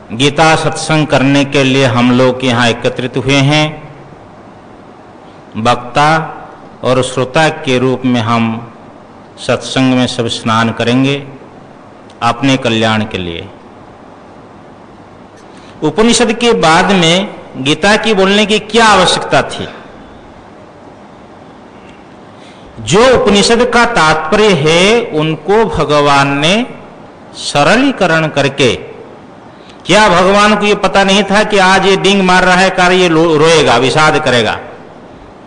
गीता सत्संग करने के लिए हम लोग यहाँ एकत्रित हुए हैं। वक्ता और श्रोता के रूप में हम सत्संग में सब स्नान करेंगे अपने कल्याण के लिए। उपनिषद के बाद में गीता की बोलने की क्या आवश्यकता थी? जो उपनिषद का तात्पर्य है उनको भगवान ने सरलीकरण करके, क्या भगवान को ये पता नहीं था कि आज ये डिंग मार रहा है कार्य, ये रोएगा, विषाद करेगा,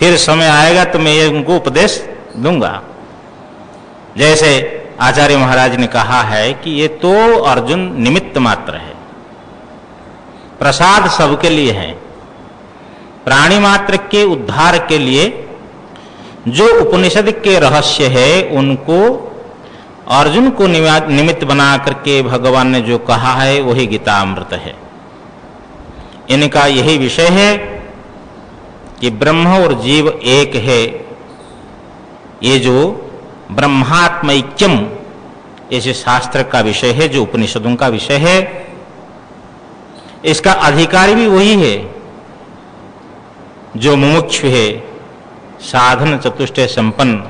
फिर समय आएगा तो मैं ये उनको उपदेश दूंगा। जैसे आचार्य महाराज ने कहा है कि ये तो अर्जुन निमित्त मात्र है, प्रसाद सबके लिए है। प्राणी मात्र के उद्धार के लिए जो उपनिषद के रहस्य है उनको अर्जुन को निमित्त बना करके भगवान ने जो कहा है वही गीतामृत है। इनका यही विषय है कि ब्रह्म और जीव एक है। ये जो ब्रह्मात्मैक्यम ऐसे शास्त्र का विषय है, जो उपनिषदों का विषय है, इसका अधिकारी भी वही है जो मुमुक्षु है, साधन चतुष्टय संपन्न,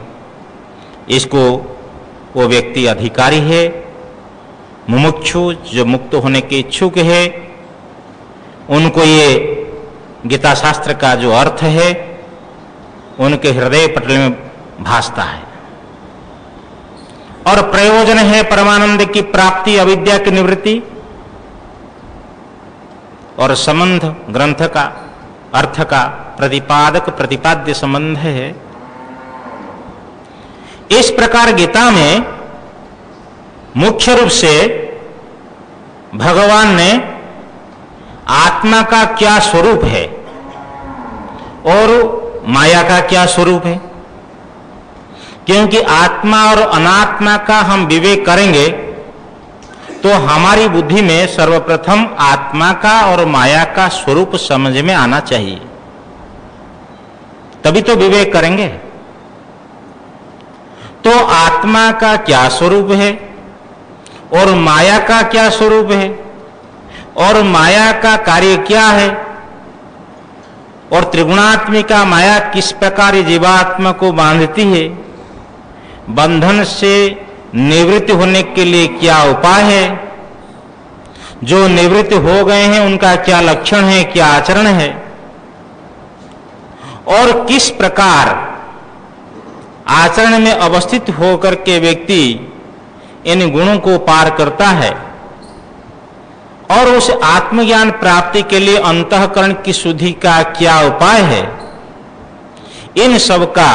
इसको वो व्यक्ति अधिकारी है। मुमुक्षु जो मुक्त होने के इच्छुक है, उनको ये गीता शास्त्र का जो अर्थ है उनके हृदय पटल में भासता है। और प्रयोजन है परमानंद की प्राप्ति, अविद्या की निवृत्ति, और संबंध ग्रंथ का, अर्थ का प्रतिपादक प्रतिपाद्य संबंध है। इस प्रकार गीता में मुख्य रूप से भगवान ने आत्मा का क्या स्वरूप है और माया का क्या स्वरूप है, क्योंकि आत्मा और अनात्मा का हम विवेक करेंगे तो हमारी बुद्धि में सर्वप्रथम आत्मा का और माया का स्वरूप समझ में आना चाहिए, तभी तो विवेक करेंगे। तो आत्मा का क्या स्वरूप है और माया का क्या स्वरूप है और माया का कार्य क्या है, और त्रिगुणात्मिका माया किस प्रकार जीवात्मा को बांधती है, बंधन से निवृत्त होने के लिए क्या उपाय है, जो निवृत्त हो गए हैं उनका क्या लक्षण है, क्या आचरण है, और किस प्रकार आचरण में अवस्थित होकर के व्यक्ति इन गुणों को पार करता है, और उस आत्मज्ञान प्राप्ति के लिए अंतःकरण की शुद्धि का क्या उपाय है, इन सब का,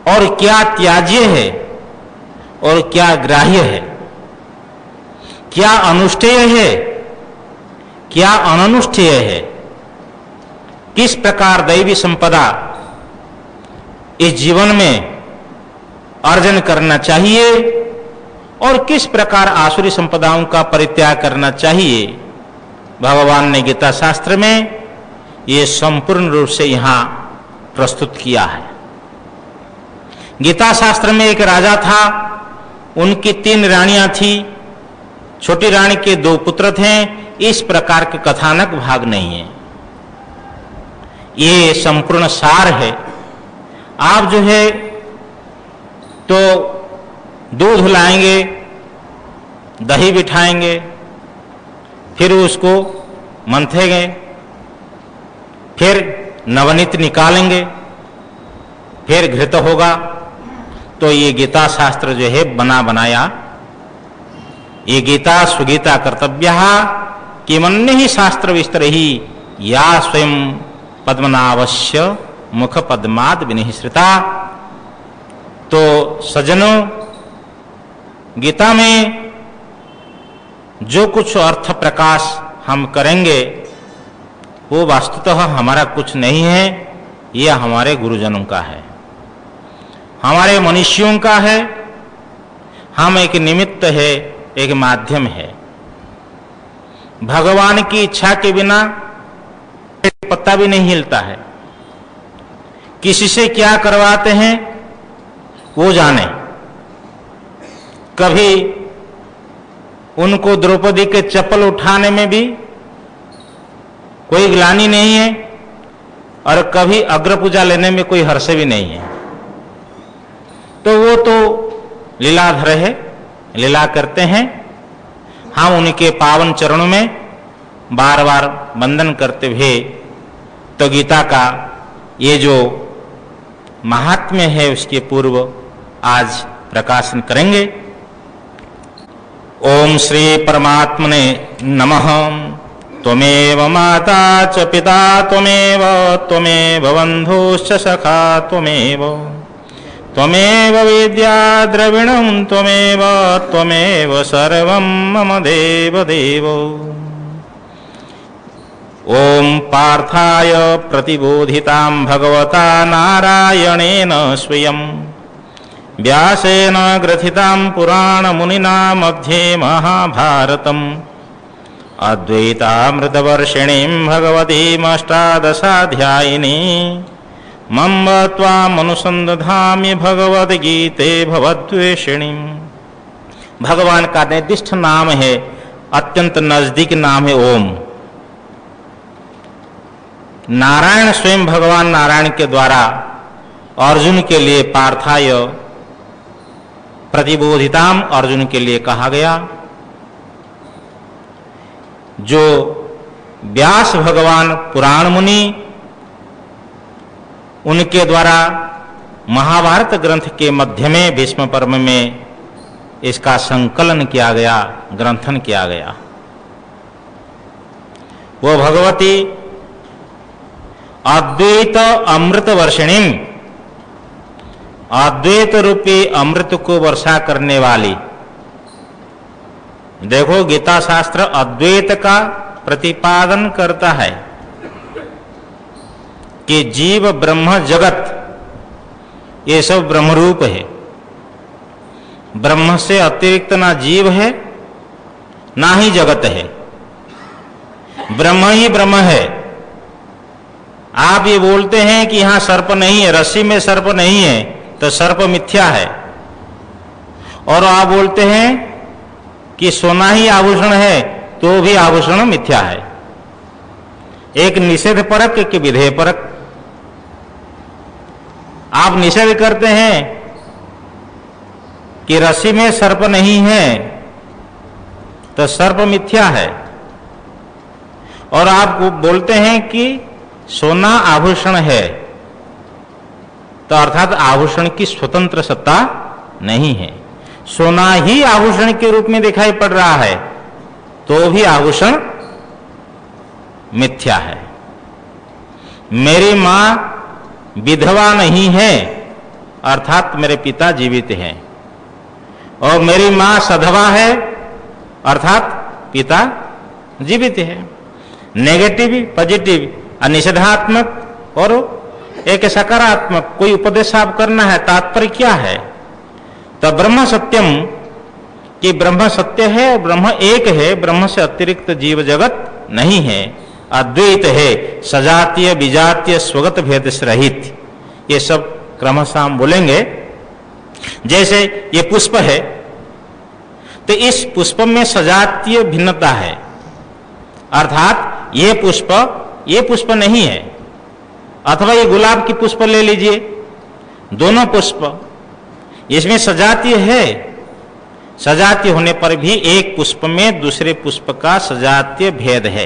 और क्या त्याज्य है और क्या ग्राह्य है, क्या अनुष्ठेय है, क्या अननुष्ठेय है, किस प्रकार दैवी संपदा इस जीवन में अर्जन करना चाहिए और किस प्रकार आसुरी संपदाओं का परित्याग करना चाहिए, भगवान ने गीता शास्त्र में ये संपूर्ण रूप से यहां प्रस्तुत किया है। गीता शास्त्र में एक राजा था, उनकी 3 रानियां थी, छोटी रानी के 2 पुत्र थे। इस प्रकार के कथानक भाग नहीं है, ये संपूर्ण सार है। आप जो है तो दूध लाएंगे, दही बिठाएंगे, फिर उसको मंथेंगे, फिर नवनीत निकालेंगे, फिर घृत होगा। तो ये गीता शास्त्र जो है बना बनाया, ये गीता सुगीता कर्तव्यः किमन्य ही शास्त्र विस्तर ही या स्वयं पद्मनाभस्य मुख पद्माद विनिश्रिता। तो सज्जनों, गीता में जो कुछ अर्थ प्रकाश हम करेंगे वो वस्तुतः हमारा कुछ नहीं है, यह हमारे गुरुजनों का है, हमारे मनुष्यों का है। हम एक निमित्त है, एक माध्यम है। भगवान की इच्छा के बिना पत्ता भी नहीं हिलता है। किसी से क्या करवाते हैं वो जाने। कभी उनको द्रौपदी के चप्पल उठाने में भी कोई ग्लानि नहीं है और कभी अग्र पूजा लेने में कोई हर्ष भी नहीं है। तो वो तो लीलाधर है, लीला करते हैं। हम उनके पावन चरणों में बार बार वंदन करते हुए तो गीता का ये जो महात्म्य है उसके पूर्व आज प्रकाशन करेंगे। ओम श्री परमात्मने नमः। त्वमेव माता च पिता त्वमेव, त्वमेव बन्धुश्च सखा त्वमेव, त्वमेव विद्या द्रविणं त्वमेव, त्वमेव सर्वं मम देव देव। ओम पार्थाय प्रतिबोधितां भगवता नारायणेन स्वयं व्यासेन ग्रथितां पुराणमुनिना मध्ये महाभारतम् अद्वैतामृतवर्षिणीं भगवतीमष्टादशाध्यायिनी मम त्वामनुसंदधामि भगवद्गीते भवद्वेषिणीं। भगवान का निर्दिष्ट नाम है, अत्यंत नजदीक नाम है ओम। नारायण स्वयं भगवान नारायण के द्वारा अर्जुन के लिए पार्थाय प्रतिबोधिताम अर्जुन के लिए कहा गया। जो व्यास भगवान पुराण मुनि उनके द्वारा महाभारत ग्रंथ के मध्य में भीष्म पर्व में इसका संकलन किया गया, ग्रंथन किया गया। वो भगवती अद्वैत अमृत वर्षिणी, अद्वैत रूपी अमृत को वर्षा करने वाली। देखो गीता शास्त्र अद्वैत का प्रतिपादन करता है कि जीव ब्रह्म जगत ये सब ब्रह्म रूप है। ब्रह्म से अतिरिक्त ना जीव है ना ही जगत है, ब्रह्म ही ब्रह्म है। आप ये बोलते हैं कि यहां सर्प नहीं है, रस्सी में सर्प नहीं है, तो सर्प मिथ्या है। और आप बोलते हैं कि सोना ही आभूषण है, तो भी आभूषण मिथ्या है। एक निषेध परक, एक विधेय परक। आप निषेध करते हैं कि रस्सी में सर्प नहीं है, तो सर्प मिथ्या है। और आप बोलते हैं कि सोना आभूषण है, तो अर्थात आभूषण की स्वतंत्र सत्ता नहीं है। सोना ही आभूषण के रूप में दिखाई पड़ रहा है, तो भी आभूषण मिथ्या है। मेरी मां विधवा नहीं है, अर्थात मेरे पिता जीवित हैं। और मेरी मां सधवा है, अर्थात पिता जीवित है। नेगेटिव पॉजिटिव, निषेधात्मक और एक सकारात्मक कोई उपदेश आप करना है, तात्पर्य क्या है? तो ब्रह्म सत्यम कि ब्रह्म सत्य है, ब्रह्म एक है, ब्रह्म से अतिरिक्त जीव जगत नहीं है, अद्वैत है, सजातीय विजातीय स्वगत भेद से रहित। ये सब क्रमशः हम बोलेंगे। जैसे ये पुष्प है, तो इस पुष्प में सजातीय भिन्नता है, अर्थात ये पुष्प नहीं है। अथवा ये गुलाब की पुष्प ले लीजिए, दोनों पुष्प, इसमें सजातीय है। सजातीय होने पर भी एक पुष्प में दूसरे पुष्प का सजातीय भेद है,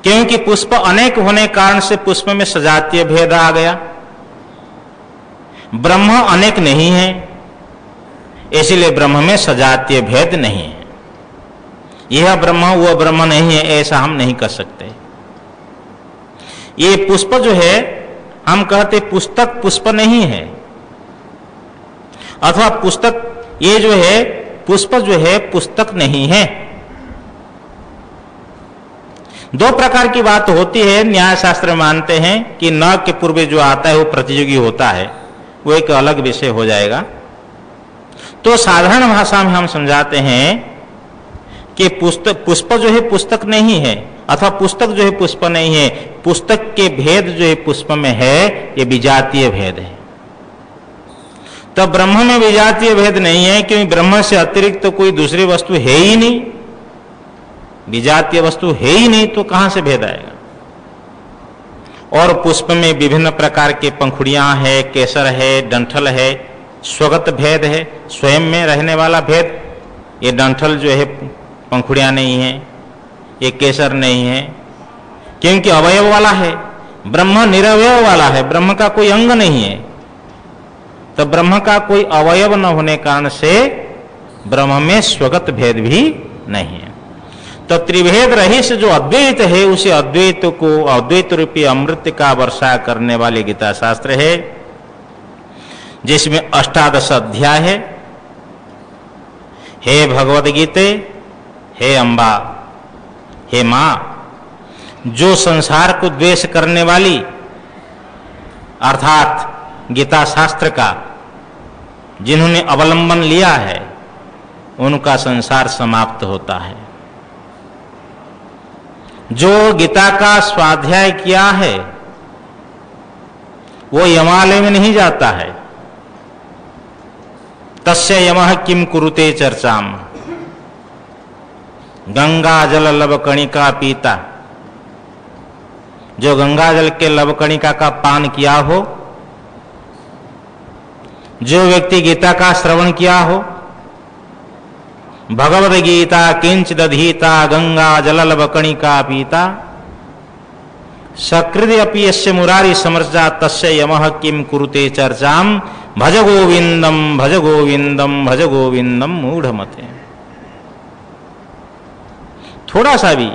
क्योंकि पुष्प अनेक होने कारण से पुष्प में सजातीय भेद आ गया। ब्रह्म अनेक नहीं है, इसलिए ब्रह्म में सजातीय भेद नहीं है। यह ब्रह्म वह ब्रह्म नहीं है, ऐसा हम नहीं कर सकते। ये पुष्प जो है, हम कहते पुस्तक पुष्प नहीं है, अथवा पुस्तक ये जो है पुष्प जो है पुस्तक नहीं है। दो प्रकार की बात होती है। न्याय शास्त्र मानते हैं कि न के पूर्व जो आता है वो प्रतियोगी होता है, वो एक अलग विषय हो जाएगा। तो साधारण भाषा में हम समझाते हैं कि पुष्प जो है पुस्तक नहीं है, अथवा पुस्तक जो है पुष्प नहीं है। पुस्तक के भेद जो है पुष्प में है, ये विजातीय भेद है। तो ब्रह्म में विजातीय भेद नहीं है, क्योंकि ब्रह्म से अतिरिक्त तो कोई दूसरी वस्तु है ही नहीं, विजातीय वस्तु है ही नहीं, तो कहां से भेद आएगा। और पुष्प में विभिन्न प्रकार के पंखुड़ियां है, केसर है, डंठल है, स्वगत भेद है, स्वयं में रहने वाला भेद। ये डंठल जो है पंखुड़ियां नहीं है, ये केसर नहीं है, क्योंकि अवयव वाला है। ब्रह्म निरवयव वाला है, ब्रह्म का कोई अंग नहीं है, तो ब्रह्म का कोई अवयव न होने कारण से ब्रह्म में स्वगत भेद भी नहीं है। तो त्रिभेद रहित जो अद्वैत है, उसे अद्वैत को अद्वैत रूपी अमृत का वर्षा करने वाले गीता शास्त्र है, जिसमें 18 अध्याय है। हे भगवद गीते, हे अम्बा, हे मां, जो संसार को द्वेष करने वाली अर्थात गीता शास्त्र का जिन्होंने अवलंबन लिया है, उनका संसार समाप्त होता है। जो गीता का स्वाध्याय किया है वो यमालय में नहीं जाता है। तस्य यमः किम कुरुते चर्चाम, गंगा जल लवकणिका पीता, जो गंगा जल के लवकणिका का पान किया हो, जो व्यक्ति गीता का श्रवण किया हो, भगवद गीता किंचिदधीता गंगा जल लवकणिका पीता, सकृद अपि यस्य मुरारी समर्चा तस्य यमः किम कुरुते चर्चाम, भज गोविंदम भज गोविंदम भज गोविंदम मूढ़मते। थोड़ा सा भी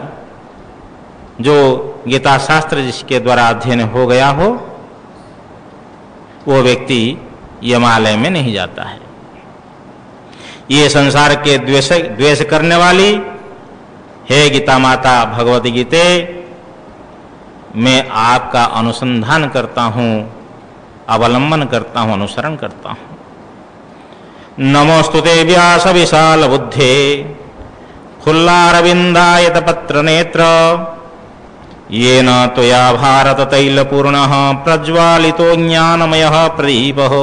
जो गीता शास्त्र जिसके द्वारा अध्ययन हो गया हो, वो व्यक्ति यमालय में नहीं जाता है। ये संसार के द्वेष करने वाली, हे गीता माता भगवत गीते, मैं आपका अनुसंधान करता हूं, अवलंबन करता हूं, अनुसरण करता हूं। नमोस्तुते व्यास विशाल बुद्धे, फुल्लारविंदायत पत्र नेत्र, येन त्वया भारत तैलपूर्णः प्रज्वालितो ज्ञानमयः प्रदीपः।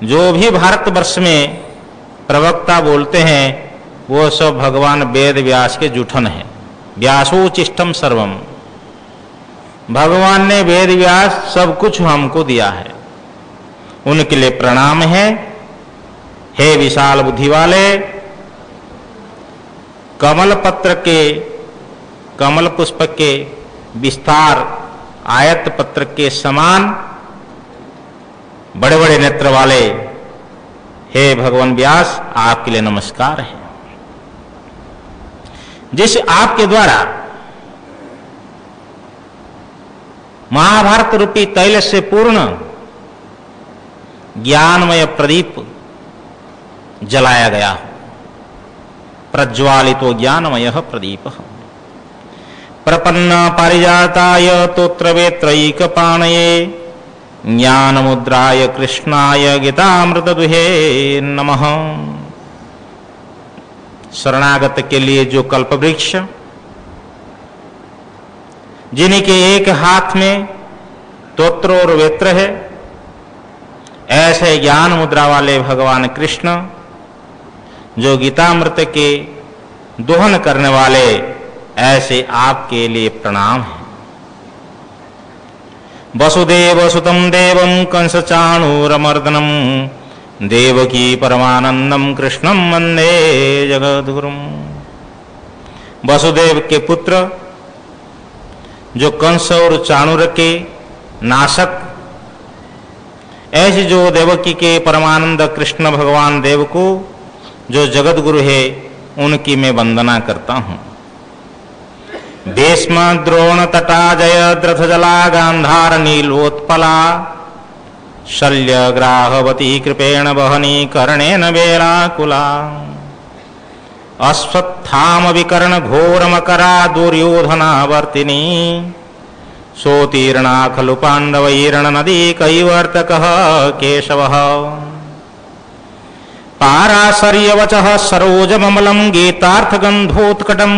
जो भी भारतवर्ष में प्रवक्ता बोलते हैं वो सब भगवान वेद व्यास के जूठन है। व्यासोचिष्टम सर्वम, भगवान ने वेद व्यास सब कुछ हमको दिया है, उनके लिए प्रणाम है। हे विशाल बुद्धि वाले, कमल पत्र के, कमल पुष्प के विस्तार आयत पत्र के समान बड़े बड़े नेत्र वाले हे भगवान व्यास, आपके लिए नमस्कार है। जिस आपके द्वारा महाभारत रूपी तैल से पूर्ण ज्ञानमय प्रदीप जलाया गया हो, प्रज्वालितो ज्ञानमय प्रदीप। प्रपन्न पारिजाताय तोत्रवेत्रैकपाणये, ज्ञानमुद्राय कृष्णाय गीतामृतदुहे नमः। शरणागत के लिए जो कल्पवृक्ष, जिन्हीं के एक हाथ में तोत्र और वेत्र है, ऐसे ज्ञान मुद्रा वाले भगवान कृष्ण जो गीतामृत के दोहन करने वाले, ऐसे आपके लिए प्रणाम है। वसुदेव सुतम देवम कंस चाणूरमर्दनम, देवकी परमानंदम कृष्णम वंदे जगद्गुरुम। वसुदेव के पुत्र जो कंस और चाणूर के नाशक, ऐसे जो देवकी के परमानंद कृष्ण भगवान देव को जो जगत गुरु है, उनकी मैं वंदना करता हूं। भीष्म द्रोण तटा जयद्रथ जला गांधार नीलोत्पला, शल्य ग्राहवती कृपेण वहनी कर्णेन वेलाकुला, अश्वत्थाम विकर्ण घोर मकरा दुर्योधनावर्तिनी, सोतीर्णा खलु पांडवैरण नदी कैवर्तकः केशवः। पाराशर्यवचः सरोजममलं गीतार्थगन्धोत्कटम्,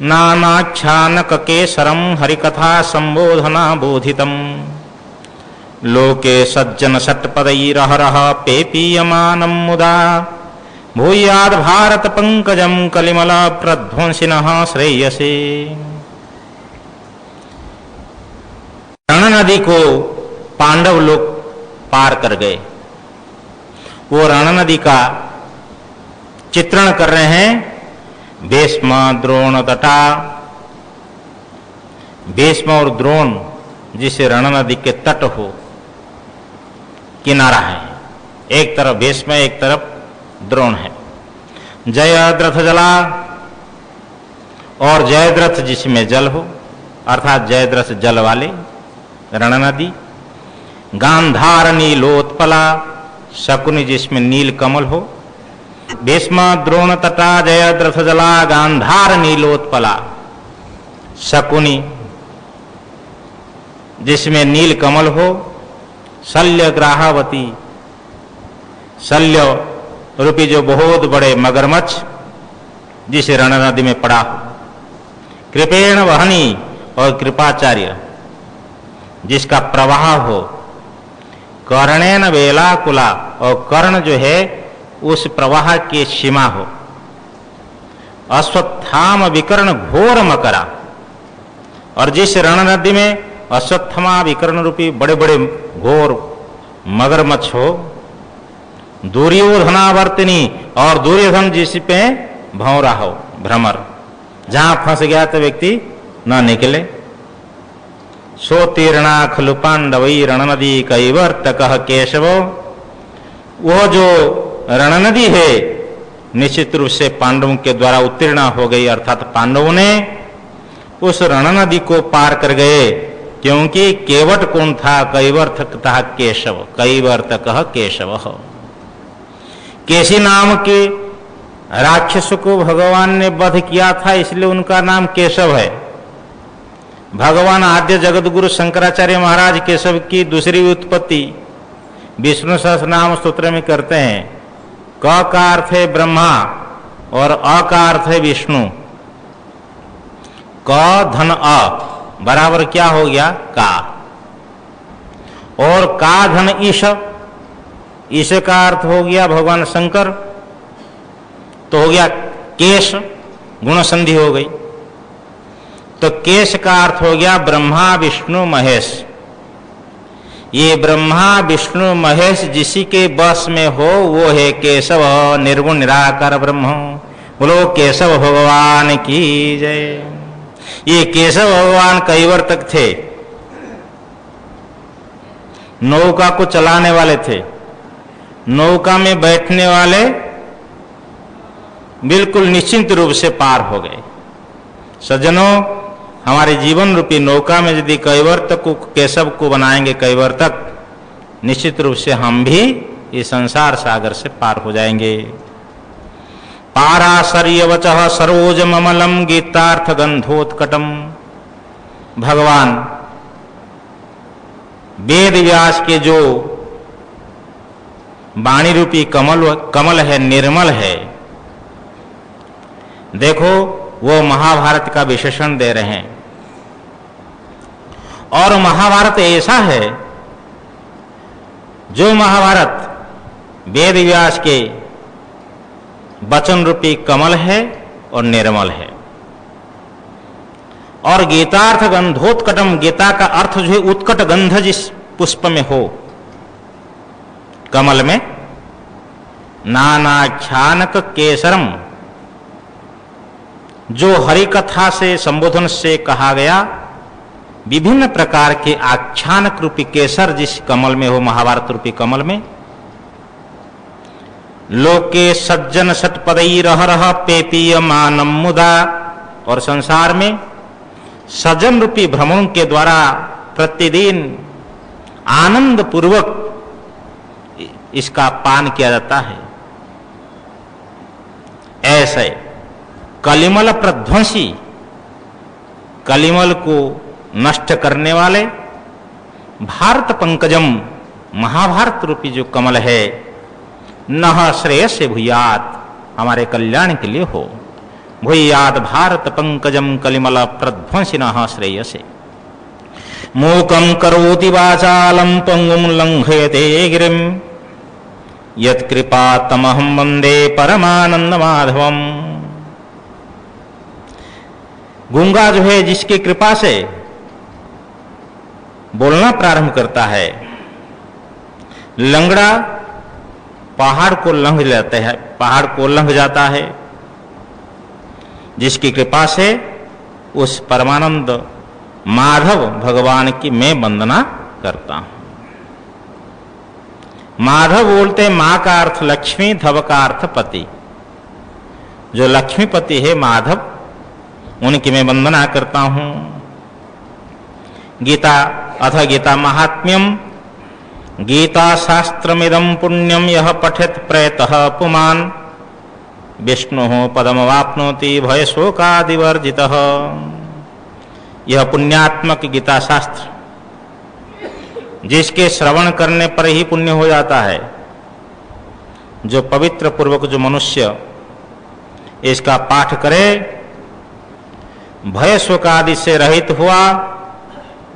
नानाख्यानककेसरं हरिकथा संबोधना बोधितम्, लोके सज्जन षट्पदैरहरः पेपीयमानं मुदा भूयाद भारत पंकजम कलिमल प्रध्वंसिनः श्रेयसे। रण नदी को पांडव लोग पार कर गए। वो रण नदी का चित्रण कर रहे हैं। भीष्म द्रोण तटा, भीष्म और द्रोण जिसे रण नदी के तट हो किनारा है, एक तरफ भीष्म एक तरफ द्रोण है। जयद्रथ जला, और जयद्रथ जिसमें जल हो अर्थात जयद्रथ जल वाले रण नदी। गांधार नीलोत्पला, शकुनि जिसमें नील कमल हो। भीष्म द्रोण तटा जयद्रथ जला गांधार नीलोत्पला, शकुनि जिसमें नील कमल हो। शल्य ग्राहावती, शल्य रूपी जो बहुत बड़े मगरमच्छ जिसे रण नदी में पड़ा हो। कृपेण वहनी, और कृपाचार्य जिसका प्रवाह हो। कर्णेन वेलाकुला, और कर्ण जो है उस प्रवाह की सीमा हो। अश्वत्थाम विकर्ण घोर मकरा, और जिस रण नदी में अश्वत्थमा विकर्ण रूपी बड़े बड़े घोर मगरमच्छ हो। दुर्योधनावर्तिनी, और दुर्योधन जिस पे भौरा हो, भ्रमर, जहां फंस गया तो व्यक्ति न निकले। सोतीर्णा खलु पांडवई रण नदी कैवर्तकः केशव, वो जो रण नदी है निश्चित रूप से पांडवों के द्वारा उत्तीर्ण हो गई, अर्थात पांडवों ने उस रण नदी को पार कर गए। क्योंकि केवट कौन था? कैवर्तक था केशव, कैवर्तकः केशव। केशी नाम के राक्षस को भगवान ने वध किया था, इसलिए उनका नाम केशव है। भगवान आद्य जगत गुरु शंकराचार्य महाराज केशव की दूसरी उत्पत्ति विष्णु सहस्रनाम स्तोत्र में करते हैं। क का अर्थ है ब्रह्मा और अ का अर्थ है विष्णु। क धन अ बराबर क्या हो गया? का। और का धन ईश, ईश का अर्थ हो गया भगवान शंकर, तो हो गया केश, गुण संधि हो गई। तो केश का अर्थ हो गया ब्रह्मा विष्णु महेश। ये ब्रह्मा विष्णु महेश जिसी के बस में हो वो है केशव, निर्गुण निराकार ब्रह्म। बोलो केशव भगवान की जय। ये केशव भगवान कैवर्तक थे, नौका को चलाने वाले थे, नौका में बैठने वाले बिल्कुल निश्चिंत रूप से पार हो गए। सज्जनों, हमारे जीवन रूपी नौका में यदि कैवर्तक को, केशव को बनाएंगे कैवर्तक, निश्चित रूप से हम भी इस संसार सागर से पार हो जाएंगे। पाराशर्यवचः सरोजममलम गीतार्थ गंधोत्कटम। भगवान वेद व्यास के जो वाणी रूपी कमल है, निर्मल है। देखो वो महाभारत का विशेषण दे रहे हैं। और महाभारत ऐसा है जो महाभारत वेद व्यास के वचन रूपी कमल है और निर्मल है। और गीतार्थ गंधोत्कटम, गीता का अर्थ जो है उत्कट गंध जिस पुष्प में हो, कमल में। नानाख्यानक केसरम, जो हरि कथा से संबोधन से कहा गया, विभिन्न प्रकार के आख्यानक रूपी केसर जिस कमल में हो, महाभारत रूपी कमल में। लोके सज्जन षट्पदैरहरः पेपीयमानं मुदा, और संसार में सज्जन रूपी भ्रमण के द्वारा प्रतिदिन आनंद पूर्वक इसका पान किया जाता है। ऐसे कलिमल प्रध्वंसी, कलिमल को नष्ट करने वाले भारत पंकजम, महाभारत रूपी जो कमल है, नः श्रेयसे भूयात, हमारे कल्याण के लिए हो। भूयात भारत पंकजम कलिमल प्रध्वंसिनः श्रेयसे। मूकं करोति वाचालं पंगुं लंघयते गिरिं यत्कृपातमहं वंदे परमानंद माधवम। गूंगा जो है जिसकी कृपा से बोलना प्रारंभ करता है, लंगड़ा पहाड़ को लंघ लेते हैं, पहाड़ को लंघ जाता है, जिसकी कृपा से उस परमानंद माधव भगवान की मैं वंदना करता हूं। माधव बोलते मां का अर्थ लक्ष्मी, धव का अर्थ पति। जो लक्ष्मीपति है माधव, उनकी मैं वंदना करता हूं। गीता अथ गीता महात्म्यम। गीता शास्त्रमिदं पुण्यम यह पठेत प्रयतः पुमान् विष्णुः पदमवाप्नोति भय शोकादिवर्जितः। यह पुण्यात्मक गीता शास्त्र जिसके श्रवण करने पर ही पुण्य हो जाता है। जो पवित्र पूर्वक जो मनुष्य इसका पाठ करे, भय शोकादि से रहित हुआ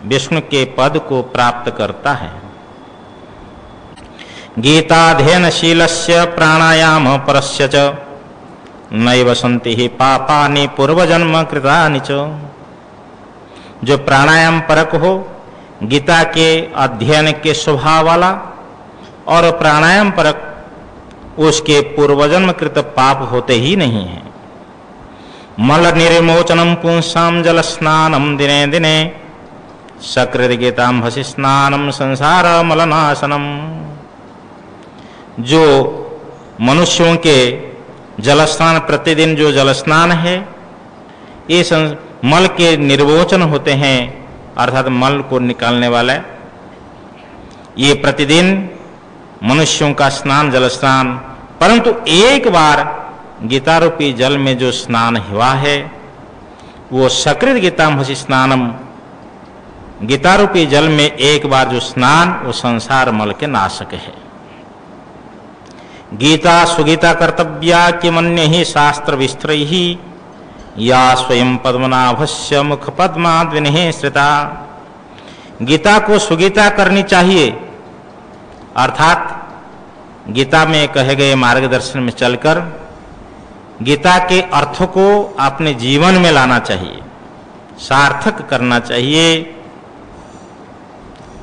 विष्णु के पद को प्राप्त करता है। गीताध्ययनशीलस्य प्राणायाम परस्य च नैव सन्ति हि पापानि पूर्वजन्म कृतानि च। जो प्राणायाम परक हो, गीता के अध्ययन के स्वभाव वाला और प्राणायाम परक, उसके पूर्वजन्म कृत पाप होते ही नहीं है। मल निर्मोचनम पुंसाम जल स्नानम दिने दिने सकृत गीतांभसि स्नानम संसार मलनाशनम। जो मनुष्यों के जल स्नान, प्रतिदिन जो जल स्नान है, ये मल के निर्वोचन होते हैं, अर्थात मल को निकालने वाला। ये प्रतिदिन मनुष्यों का स्नान जल स्नान, परंतु एक बार गीता रूपी जल में जो स्नान हुआ है वो सकृत गीतांभसि स्नानम। गीता रूपी जल में एक बार जो स्नान, वो संसार मल के नाशक है। गीता सुगीता कर्तव्या किमन्य ही शास्त्र विस्तरैहि या स्वयं पद्मनाभस्य मुख पद्माद् विनिःसृता। गीता को सुगीता करनी चाहिए, अर्थात गीता में कहे गए मार्गदर्शन में चलकर गीता के अर्थों को अपने जीवन में लाना चाहिए, सार्थक करना चाहिए।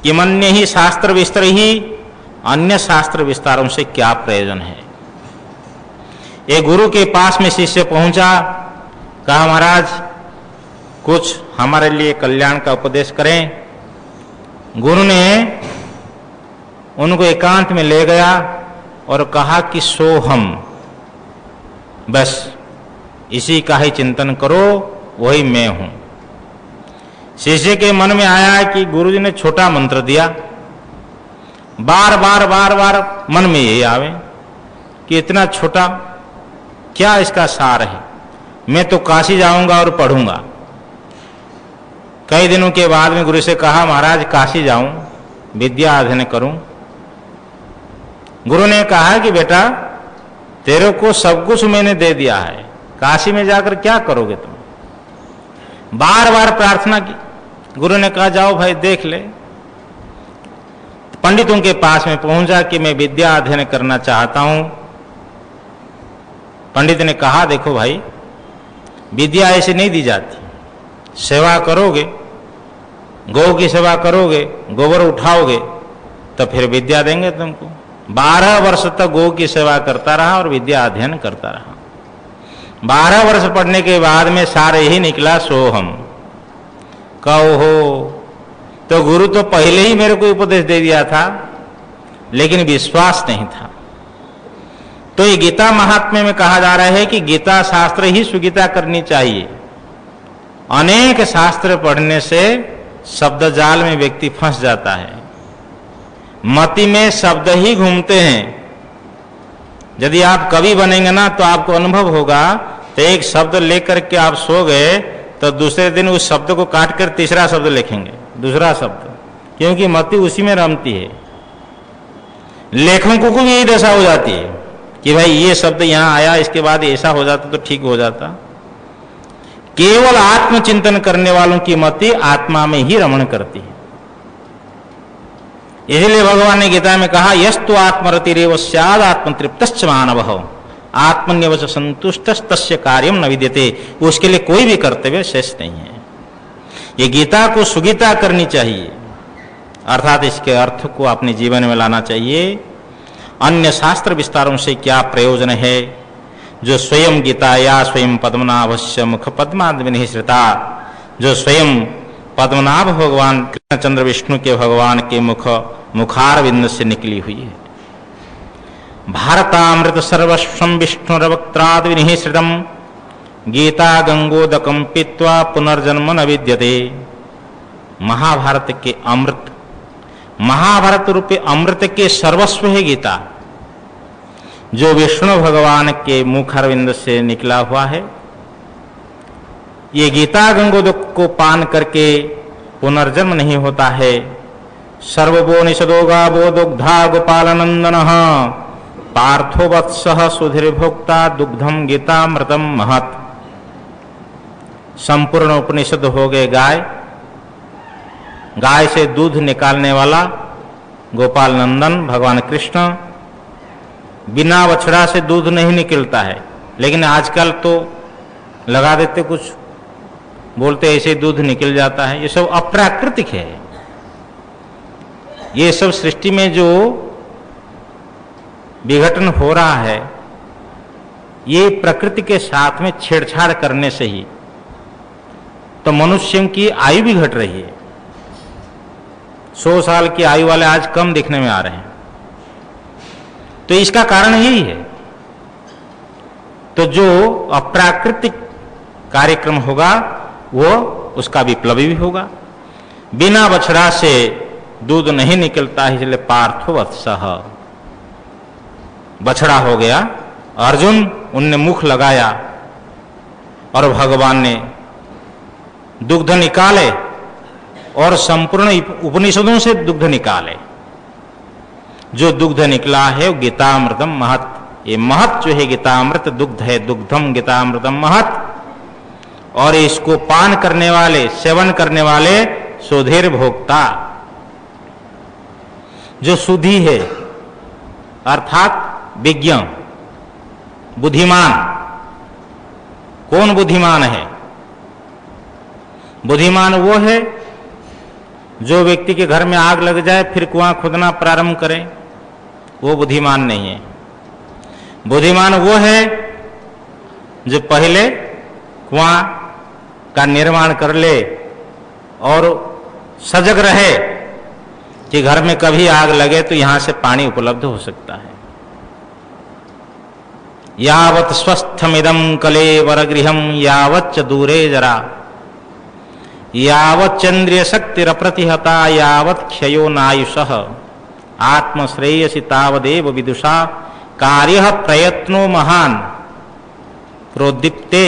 किमन्य ही शास्त्र विस्तरैहि, अन्य शास्त्र विस्तारों से क्या प्रयोजन है। एक गुरु के पास में शिष्य पहुंचा, कहा महाराज कुछ हमारे लिए कल्याण का उपदेश करें। गुरु ने उनको एकांत में ले गया और कहा कि सोहम, बस इसी का ही चिंतन करो, वही मैं हूं। शिष्य के मन में आया कि गुरुजी ने छोटा मंत्र दिया, बार बार मन में यही आवे कि इतना छोटा, क्या इसका सार है। मैं तो काशी जाऊंगा और पढ़ूंगा। कई दिनों के बाद में गुरु से कहा महाराज काशी जाऊं, विद्या अध्ययन करूं। गुरु ने कहा कि बेटा तेरे को सब कुछ मैंने दे दिया है, काशी में जाकर क्या करोगे तुम। बार बार प्रार्थना की। गुरु ने कहा जाओ भाई देख ले। पंडितों के पास में पहुंचा कि मैं विद्या अध्ययन करना चाहता हूं। पंडित ने कहा देखो भाई, विद्या ऐसे नहीं दी जाती। सेवा करोगे, गौ की सेवा करोगे, गोबर उठाओगे, तो फिर विद्या देंगे तुमको। 12 वर्ष तक गौ की सेवा करता रहा और विद्या अध्ययन करता रहा। 12 वर्ष पढ़ने के बाद में सारे ही निकला सोहम। कहो हो तो गुरु तो पहले ही मेरे को उपदेश दे दिया था, लेकिन विश्वास नहीं था। तो ये गीता महात्म्य में कहा जा रहा है कि गीता शास्त्र ही सुगीता करनी चाहिए। अनेक शास्त्र पढ़ने से शब्द जाल में व्यक्ति फंस जाता है। मति में शब्द ही घूमते हैं। यदि आप कवि बनेंगे ना तो आपको अनुभव होगा, तो एक शब्द लेकर के आप सो गए तो दूसरे दिन उस शब्द को काट कर तीसरा शब्द लिखेंगे, दूसरा शब्द, क्योंकि मति उसी में रमती है। लेखकों को भी यही दशा हो जाती है कि भाई ये शब्द यहां आया, इसके बाद ऐसा हो जाता तो ठीक हो जाता। केवल आत्मचिंतन करने वालों की मति आत्मा में ही रमण करती है। इसलिए भगवान ने गीता में कहा, यस्तु आत्मरतिरेव स्याद आत्मतृप्तश्च मानवः आत्मन्यवच संतुष्टस्तस्य कार्यम न विद्यते। उसके लिए कोई भी कर्तव्य शेष नहीं है। ये गीता को सुगीता करनी चाहिए, अर्थात इसके अर्थ को अपने जीवन में लाना चाहिए। अन्य शास्त्र विस्तारों से क्या प्रयोजन है, जो स्वयं गीता या स्वयं पद्मनाभस्य मुख पद्माद्विनिः श्रिता, जो स्वयं पद्मनाभ भगवान कृष्णचंद्र विष्णु के भगवान के मुखारविंद से निकली हुई है। भारतामृत सर्वस्वं विष्णुरवक्त्राद्विनिः श्रितम् गीता गंगोदकम पीत्वा पुनर्जन्म न विद्यते। महाभारत के अमृत, महाभारत रूपी अमृत के सर्वस्व है गीता, जो विष्णु भगवान के मुखारविंद से निकला हुआ है। ये गीता गंगोदक को पान करके पुनर्जन्म नहीं होता है। सर्वभो निषदो गावो दुग्धा गोपालनंदनः पार्थो वत्सः सुधीर्भोक्ता दुग्धम गीतामृतम महत्। संपूर्ण उपनिषद हो गए गाय, गाय से दूध निकालने वाला गोपाल नंदन भगवान कृष्ण। बिना बछड़ा से दूध नहीं निकलता है, लेकिन आजकल तो लगा देते, कुछ बोलते ऐसे दूध निकल जाता है। ये सब अप्राकृतिक है। ये सब सृष्टि में जो विघटन हो रहा है, ये प्रकृति के साथ में छेड़छाड़ करने से ही तो मनुष्यों की आयु भी घट रही है। 100 साल की आयु वाले आज कम दिखने में आ रहे हैं। तो इसका कारण यही है। तो जो अप्राकृतिक कार्यक्रम होगा वो उसका विप्लवी भी होगा। बिना बछड़ा से दूध नहीं निकलता है, इसलिए पार्थो वत्सः, बछड़ा हो गया अर्जुन, उनने मुख लगाया और भगवान ने दुग्ध निकाले और संपूर्ण उपनिषदों से दुग्ध निकाले। जो दुग्ध निकला है वो गीतामृतम महत्। ये महत् जो है गीतामृत दुग्ध है, दुग्धम गीतामृतम महत्। और इसको पान करने वाले, सेवन करने वाले सुधीर भोक्ता, जो सुधी है अर्थात विज्ञ, बुद्धिमान। कौन बुद्धिमान है? बुद्धिमान वो है जो व्यक्ति के घर में आग लग जाए फिर कुआं खोदना प्रारंभ करे, वो बुद्धिमान नहीं है। बुद्धिमान वो है जो पहले कुआं का निर्माण कर ले और सजग रहे कि घर में कभी आग लगे तो यहां से पानी उपलब्ध हो सकता है। यावत् स्वस्थमिदं कलेवरगृहं यावच्च दूरे जरा यावच्चंद्रिय शक्तिरप्रतिहता यावत् क्षयो नायुषः आत्मश्रेयसि तावदेव विदुषा कार्यः प्रयत्नो महान् प्रोद्दीप्ते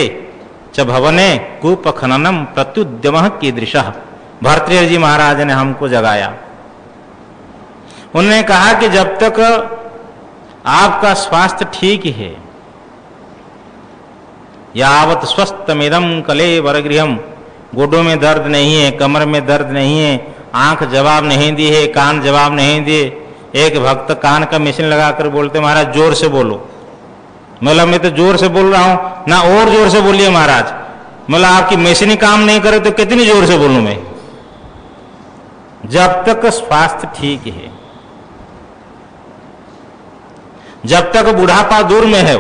च भवने कूप खननम प्रत्युद्यमः कीदृशः। भर्तृहरि जी महाराज ने हमको जगाया। उन्होंने कहा कि जब तक आपका स्वास्थ्य ठीक है, यावत स्वस्थमिदं कलेवरगृहं, गोडों में दर्द नहीं है, कमर में दर्द नहीं है, आंख जवाब नहीं दी है, कान जवाब नहीं दिए। एक भक्त कान का मशीन लगाकर बोलते, महाराज जोर से बोलो। मतलब मैं तो जोर से बोल रहा हूं ना, और जोर से बोलिए महाराज। मतलब आपकी मशीन काम नहीं करे तो कितनी जोर से बोलूं मैं? जब तक स्वास्थ्य ठीक है, जब तक बुढ़ापा दूर में है,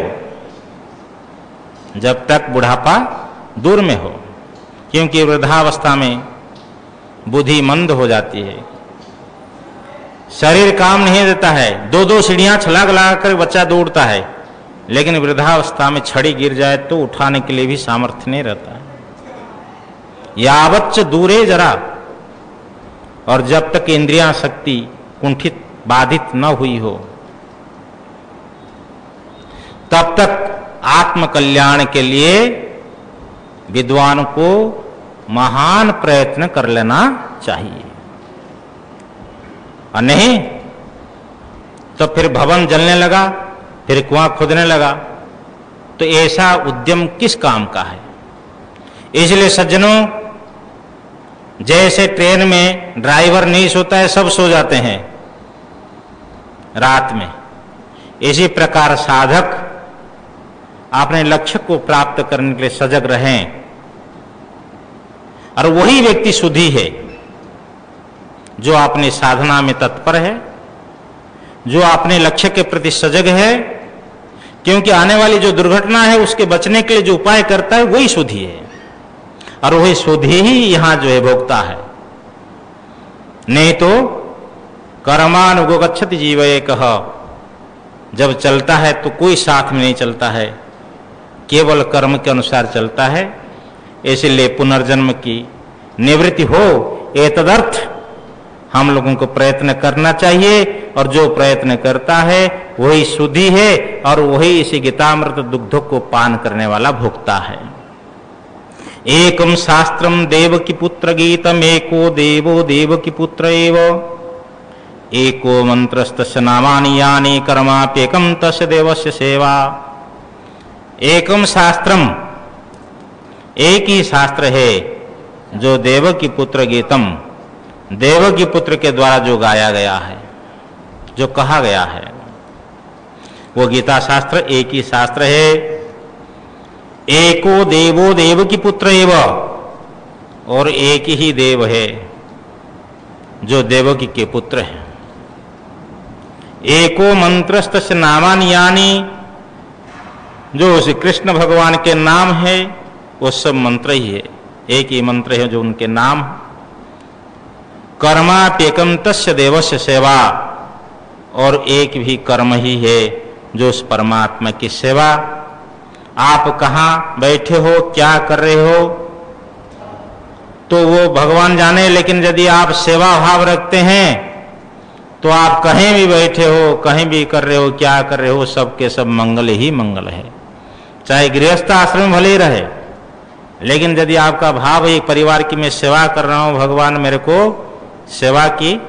जब तक बुढ़ापा दूर में हो, क्योंकि वृद्धावस्था में बुद्धि मंद हो जाती है, शरीर काम नहीं देता है। 2-2 सीढ़ियां छलांग लगाकर बच्चा दौड़ता है, लेकिन वृद्धावस्था में छड़ी गिर जाए तो उठाने के लिए भी सामर्थ्य नहीं रहता है। यावच्च दूरे जरा, और जब तक इंद्रियां शक्ति कुंठित बाधित न हुई हो, तब तक आत्म कल्याण के लिए विद्वान को महान प्रयत्न कर लेना चाहिए। और नहीं तो फिर भवन जलने लगा, फिर कुआं खोदने लगा, तो ऐसा उद्यम किस काम का है? इसलिए सज्जनों, जैसे ट्रेन में ड्राइवर नहीं सोता है, सब सो जाते हैं, रात में। इसी प्रकार साधक अपने लक्ष्य को प्राप्त करने के लिए सजग रहें, और वही व्यक्ति सुधी है जो अपनी साधना में तत्पर है, जो अपने लक्ष्य के प्रति सजग है, क्योंकि आने वाली जो दुर्घटना है उसके बचने के लिए जो उपाय करता है वही सुधी है, और वही सुधी ही यहां जो है भोगता है। नहीं तो कर्मानुगच्छति जीव एकः, जब चलता है तो कोई साथ में नहीं चलता है, केवल कर्म के अनुसार चलता है। इसलिए पुनर्जन्म की निवृत्ति हो, एतदर्थ हम लोगों को प्रयत्न करना चाहिए, और जो प्रयत्न करता है वही शुद्धि है, और वही इसी गीतामृत दुग्ध को पान करने वाला भोक्ता है। एकम शास्त्रम देवकी पुत्र गीतम, एको देवो देवकी पुत्र एव, एको मंत्रस्तस्य नामानि यानि, कर्माप्येकं तस्य देवस्य सेवा। एकम शास्त्रम, एक ही शास्त्र है जो देवकी पुत्र गीतम, देवकी पुत्र के द्वारा जो गाया गया है, जो कहा गया है, वो गीता शास्त्र एक ही शास्त्र है। एको देवो देवकी पुत्र एव, और एक ही देव है जो देवकी के पुत्र है। एको मंत्रस्तस्य नामानि यानि, जो श्री कृष्ण भगवान के नाम है वो सब मंत्र ही है, एक ही मंत्र है जो उनके नाम। कर्माप्येकं तस्य देवस्य सेवा, और एक भी कर्म ही है जो उस परमात्मा की सेवा। आप कहाँ बैठे हो, क्या कर रहे हो, तो वो भगवान जाने, लेकिन यदि आप सेवा भाव रखते हैं तो आप कहीं भी बैठे हो, कहीं भी कर रहे हो, क्या कर रहे हो, सबके सब मंगल ही मंगल है। चाहे गृहस्थ आश्रम में भले ही रहे, लेकिन यदि आपका भाव एक परिवार की मैं सेवा कर रहा हूं, भगवान मेरे को सेवा की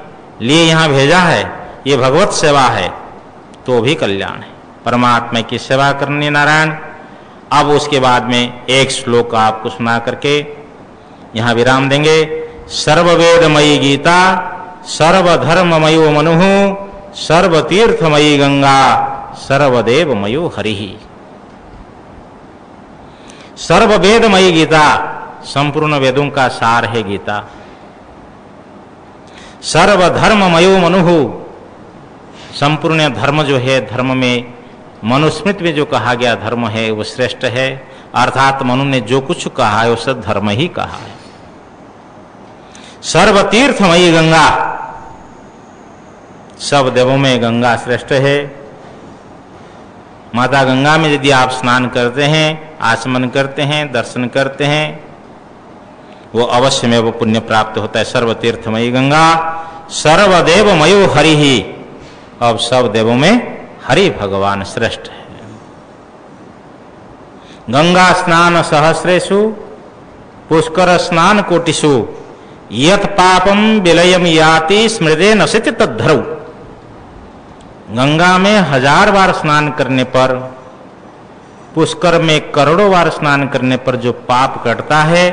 लिए यहां भेजा है, ये भगवत सेवा है, तो भी कल्याण है। परमात्मा की सेवा करनी नारायण। अब उसके बाद में एक श्लोक आपको सुना करके यहां विराम देंगे। सर्ववेदमयी गीता, सर्वधर्ममयो मनुः, सर्वतीर्थमयी गंगा, सर्वदेवमयो हरिः। सर्ववेदमयी गीता, संपूर्ण वेदों का सार है गीता। सर्वधर्ममयो मनुः, संपूर्ण धर्म जो है, धर्म में मनुस्मृति में जो कहा गया धर्म है वो श्रेष्ठ है, अर्थात मनु ने जो कुछ कहा है वो सब धर्म ही कहा है। सर्वतीर्थमयी गंगा, सब देवों में गंगा श्रेष्ठ है। माता गंगा में यदि आप स्नान करते हैं, आचमन करते हैं, दर्शन करते हैं, वो अवश्य में वो पुण्य प्राप्त होता है। सर्वतीर्थमयी गंगा, सर्वदेवमयो हरिः, अब सब देवों में हरि भगवान श्रेष्ठ है। गंगा स्नान सहस्रेषु, पुष्कर स्नान कोटिषु, यत् पापम विलयम याति स्मृते नसित तद्धरौ। गंगा में 1000 बार स्नान करने पर, पुष्कर में करोड़ों बार स्नान करने पर जो पाप कटता है,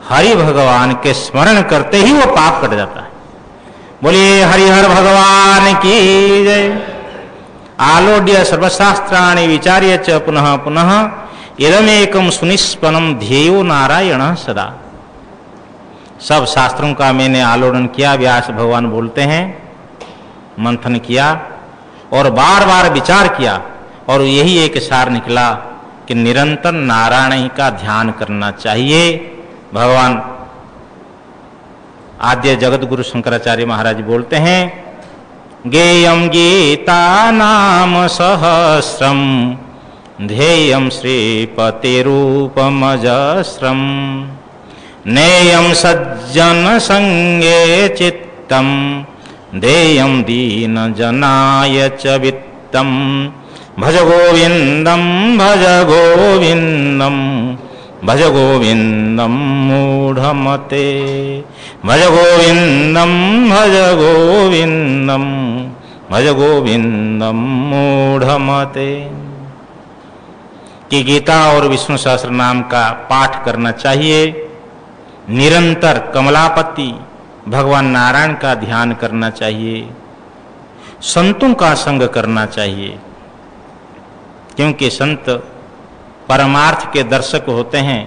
हरि भगवान के स्मरण करते ही वो पाप कट जाता है। बोलिए हरिहर भगवान की जय। आलोड्य सर्वशास्त्राणि विचार्य च पुनः पुनः इदमेकं सुनिष्पन्नं ध्येयो नारायण सदा। सब शास्त्रों का मैंने आलोड़न किया, व्यास भगवान बोलते हैं, मंथन किया और बार बार विचार किया, और यही एक सार निकला कि निरंतर नारायण ही का ध्यान करना चाहिए। भगवान आद्य जगत गुरु शंकराचार्य महाराज बोलते हैं, गेयम गीता नाम सहस्रम, ध्येयम श्रीपति रूपमजस्रम, नेयम सज्जन संगे चित्तम, देयम दीन जनाय च वित्तम, भज गोविंदम भज गोविंदम, भज गोविंदम मूढ़मते, भज गोविंदम भज गोविंदम, भज गोविंदम मूढ़मते। कि गीता और विष्णु सहस्त्र नाम का पाठ करना चाहिए, निरंतर कमलापति भगवान नारायण का ध्यान करना चाहिए, संतों का संग करना चाहिए, क्योंकि संत परमार्थ के दर्शक होते हैं,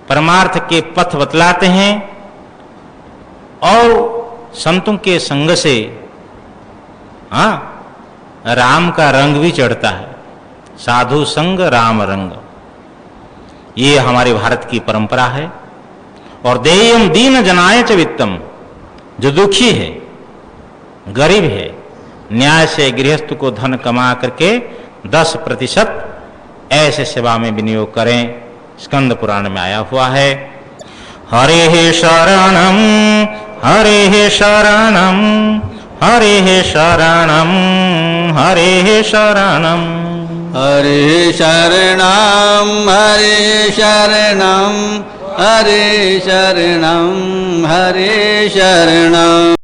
परमार्थ के पथ बतलाते हैं, और संतों के संग से राम का रंग भी चढ़ता है। साधु संग राम रंग, ये हमारे भारत की परंपरा है। और देयम दीन जनाय च वित्तम, जो दुखी है, गरीब है, न्याय से गृहस्थ को धन कमा करके 10% ऐसे सेवा में विनियोग करें। स्कंद पुराण में आया हुआ है। हरे शरणम हरे शरणम हरे शरणम हरे शरणम हरे शरणम हरे शरणम हरे शरणम हरे शरणम।